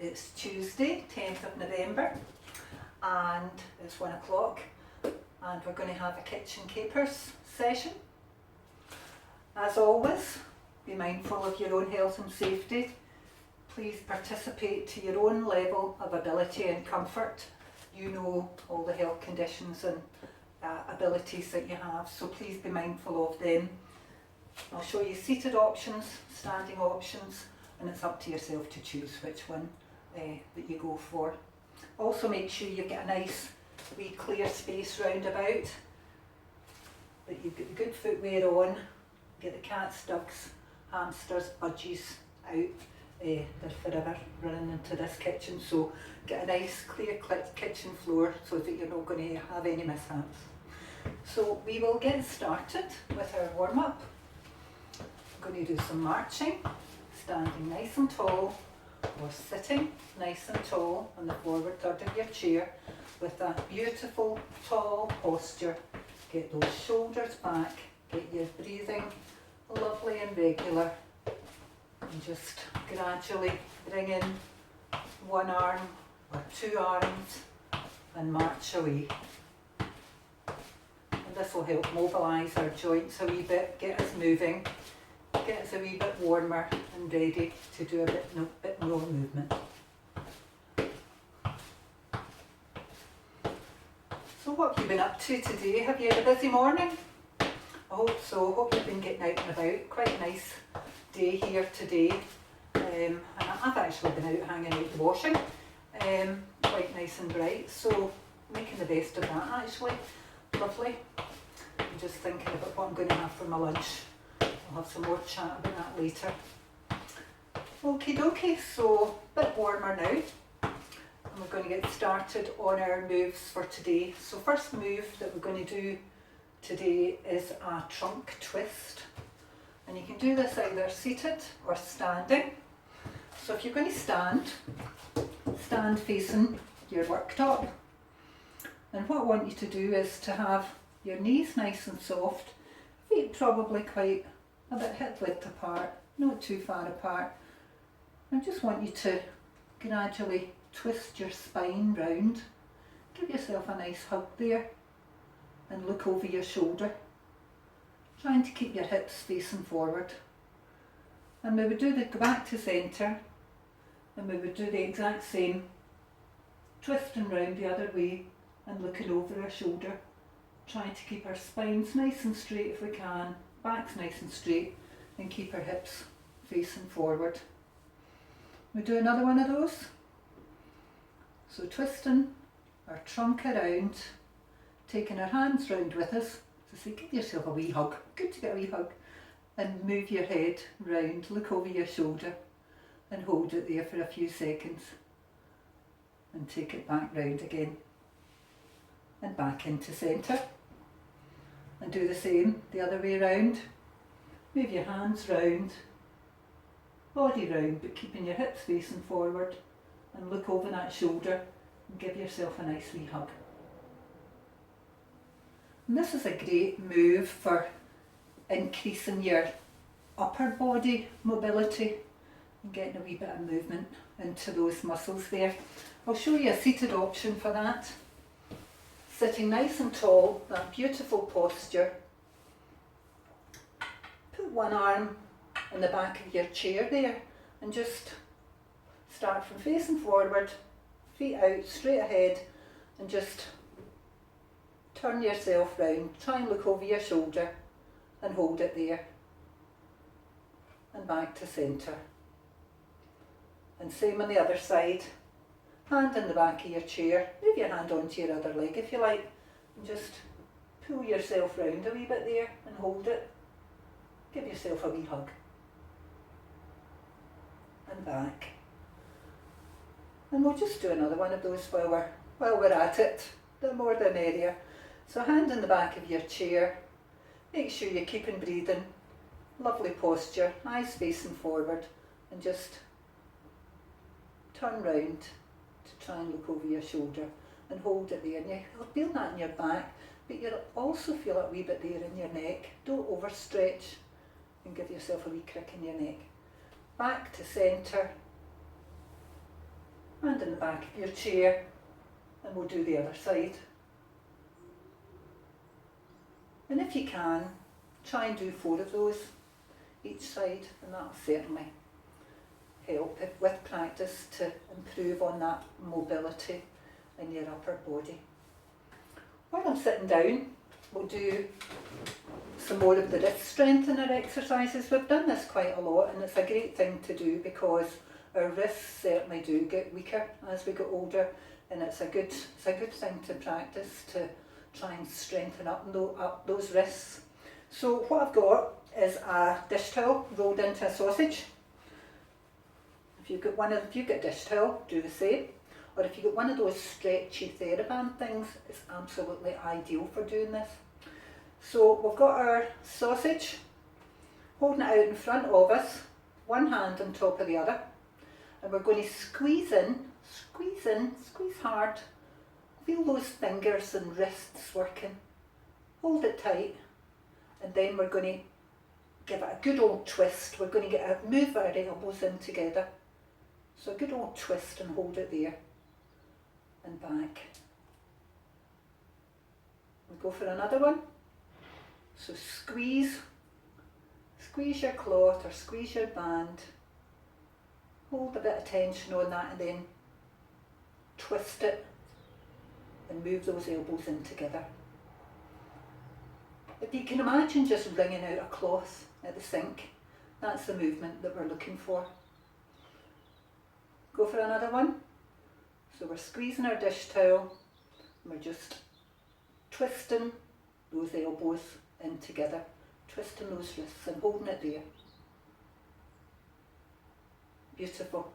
It's Tuesday, 10th of November, and it's 1 o'clock, and we're going to have a kitchen capers session. As always, be mindful of your own health and safety. Please participate to your own level of ability and comfort. You know all the health conditions and abilities that you have, so please be mindful of them. I'll show you seated options, standing options, and it's up to yourself to choose which one that you go for. Also make sure you get a nice wee clear space round about, that you've got good footwear on, get the cats, ducks, hamsters, budgies out. They're forever running into this kitchen, so get a nice clear kitchen floor so that you're not going to have any mishaps. So we will get started with our warm-up. I'm going to do some marching, standing nice and tall, or sitting nice and tall on the forward third of your chair with that beautiful tall posture. Get those shoulders back, get your breathing lovely and regular, and just gradually bring in one arm or two arms and march away. And this will help mobilise our joints a wee bit, get us moving, get us a wee bit warmer and ready to do a bit more movement. So what have you been up to today? Have you had a busy morning? I hope so. Hope you've been getting out and about. Quite a nice day here today. And I've actually been out hanging out the washing. Quite nice and bright. So making the best of that actually. Lovely. I'm just thinking about what I'm going to have for my lunch. I'll have some more chat about that later. Okie dokie, so a bit warmer now. And we're going to get started on our moves for today. So first move that we're going to do today is a trunk twist. And you can do this either seated or standing. So if you're going to stand facing your worktop. And what I want you to do is to have your knees nice and soft, feet probably quite a bit hip width apart, not too far apart. I just want you to gradually twist your spine round, give yourself a nice hug there and look over your shoulder, trying to keep your hips facing forward. And we would go back to centre, and we would do the exact same, twisting round the other way and looking over our shoulder, trying to keep our spines nice and straight if we can, backs nice and straight, and keep our hips facing forward. We do another one of those. So twisting our trunk around, taking our hands round with us, so say give yourself a wee hug, good to get a wee hug, and move your head round, look over your shoulder and hold it there for a few seconds and take it back round again and back into centre. And do the same the other way round. Move your hands round, body round, but keeping your hips facing forward, and look over that shoulder and give yourself a nice wee hug. And this is a great move for increasing your upper body mobility and getting a wee bit of movement into those muscles there. I'll show you a seated option for that. Sitting nice and tall, that beautiful posture. Put one arm in the back of your chair there and just start from facing forward, feet out, straight ahead, and just turn yourself round. Try and look over your shoulder and hold it there. And back to centre. And same on the other side. Hand in the back of your chair, move your hand onto your other leg if you like, and just pull yourself round a wee bit there and hold it. Give yourself a wee hug. And back. And we'll just do another one of those while we're at it, the more the merrier. So hand in the back of your chair, make sure you're keeping breathing, lovely posture, eyes facing forward, and just turn round to try and look over your shoulder and hold it there. And you'll feel that in your back, but you'll also feel a wee bit there in your neck. Don't overstretch and give yourself a wee crick in your neck. Back to centre and in the back of your chair, and we'll do the other side. And if you can, try and do 4 of those each side, and that'll certainly help with practice to improve on that mobility in your upper body. While I'm sitting down, we'll do some more of the wrist strengthener exercises. We've done this quite a lot, and it's a great thing to do because our wrists certainly do get weaker as we get older, and it's a good thing to practice to try and strengthen up those wrists. So what I've got is a dish towel rolled into a sausage. If you've got a dish towel, do the same. Or if you've got one of those stretchy TheraBand things, it's absolutely ideal for doing this. So we've got our sausage, holding it out in front of us, one hand on top of the other, and we're going to squeeze hard. Feel those fingers and wrists working. Hold it tight, and then we're going to give it a good old twist. We're going to move our elbows in together. So a good old twist and hold it there and back. We'll go for another one. So squeeze your cloth or squeeze your band. Hold a bit of tension on that and then twist it and move those elbows in together. If you can imagine just wringing out a cloth at the sink, that's the movement that we're looking for. Go for another one. So we're squeezing our dish towel and we're just twisting those elbows in together, twisting those wrists and holding it there. Beautiful.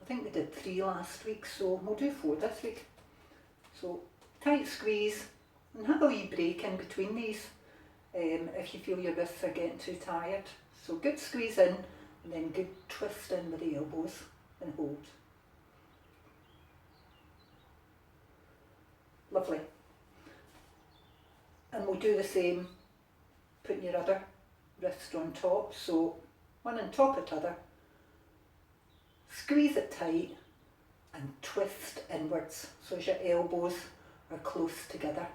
I think we did 3 last week, so we'll do 4 this week. So tight squeeze and have a wee break in between these if you feel your wrists are getting too tired. So good squeeze in and then good twist in with the elbows and hold. Lovely. And we'll do the same, putting your other wrist on top, so one on top of the other. Squeeze it tight and twist inwards so as your elbows are close together.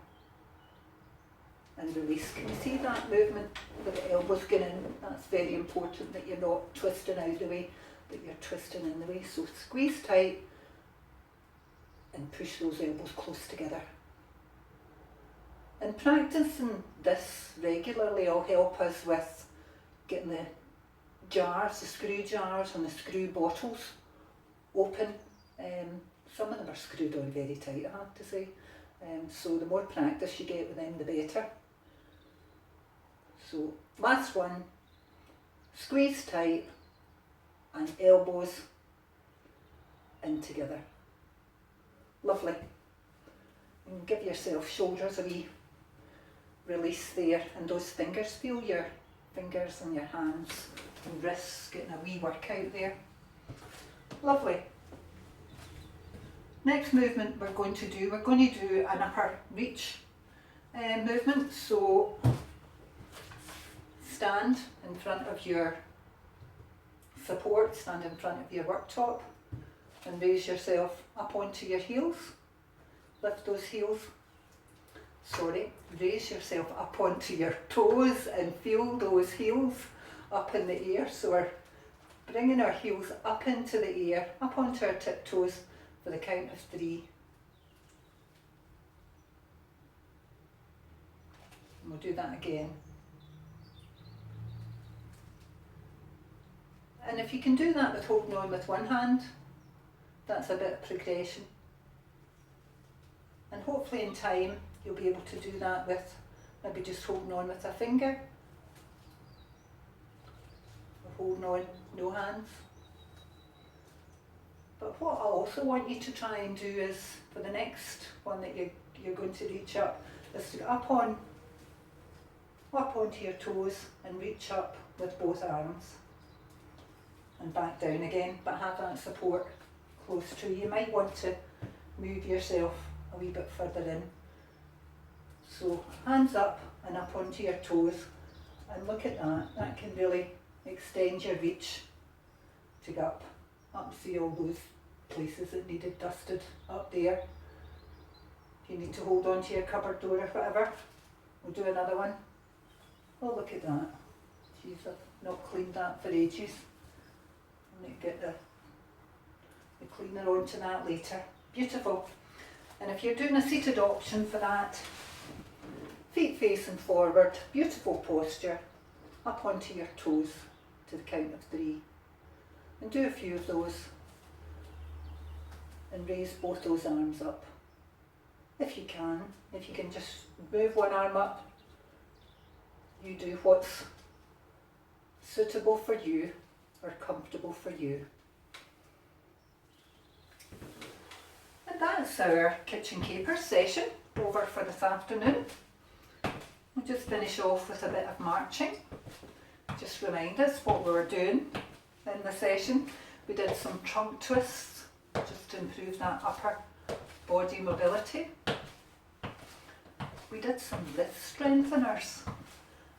And release. Can you see that movement with the elbows going in? That's very important, that you're not twisting out the way, that you're twisting in the way. So squeeze tight and push those elbows close together. And practicing this regularly will help us with getting the jars, the screw jars and the screw bottles open. Some of them are screwed on very tight, I have to say. So the more practice you get with them, the better. So last one, squeeze tight and elbows in together. Lovely. And give yourself shoulders a wee release there, and those fingers, feel your fingers and your hands and wrists getting a wee workout there. Lovely. Next movement we're going to do an upper reach movement. So stand in front of your support, stand in front of your worktop and raise yourself up onto your heels. Lift those heels. Raise yourself up onto your toes and feel those heels up in the air. So we're bringing our heels up into the air, up onto our tiptoes for the count of 3. And we'll do that again. And if you can do that with holding on with one hand, that's a bit of progression. And hopefully in time you'll be able to do that with maybe just holding on with a finger, or holding on no hands. But what I also want you to try and do is, for the next one that you're going to reach up, is to get up onto your toes and reach up with both arms and back down again, but have that support close to you. You might want to move yourself a wee bit further in. So hands up and up onto your toes, and look at that. That can really extend your reach to get up Up see all those places that needed dusted up there. If you need to hold on to your cupboard door or whatever, we'll do another one. Oh, look at that. Jeez, I've not cleaned that for ages. I need to get the cleaner onto that later. Beautiful. And if you're doing a seated option for that, feet facing forward, beautiful posture, up onto your toes to the count of 3. And do a few of those. And raise both those arms up. If you can just move one arm up, you do what's suitable for you or comfortable for you. And that's our kitchen capers session over for this afternoon. We'll just finish off with a bit of marching. Just remind us what we were doing in the session. We did some trunk twists just to improve that upper body mobility. We did some wrist strengtheners,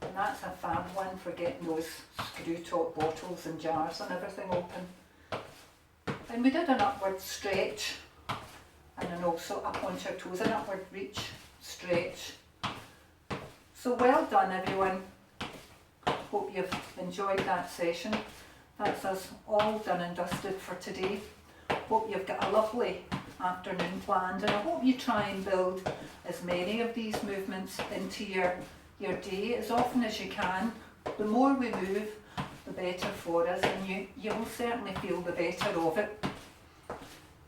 and that's a fab one for getting those screw top bottles and jars and everything open. And we did an upward stretch, and then also up onto our toes, an upward reach stretch. So well done everyone. Hope you've enjoyed that session. That's us all done and dusted for today. Hope you've got a lovely afternoon planned, and I hope you try and build as many of these movements into your day as often as you can. The more we move, the better for us, and you'll certainly feel the better of it.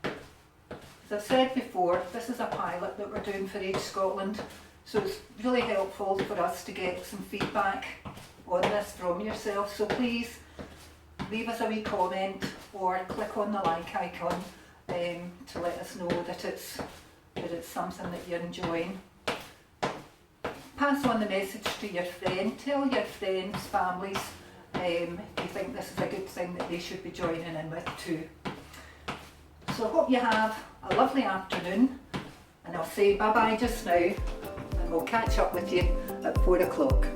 As I've said before, this is a pilot that we're doing for Age Scotland, so it's really helpful for us to get some feedback on this from yourself. So please leave us a wee comment or click on the like icon to let us know that it's something that you're enjoying. Pass on the message to your friend. Tell your friends, families, if you think this is a good thing that they should be joining in with too. So I hope you have a lovely afternoon, and I'll say bye bye just now, and we'll catch up with you at 4 o'clock.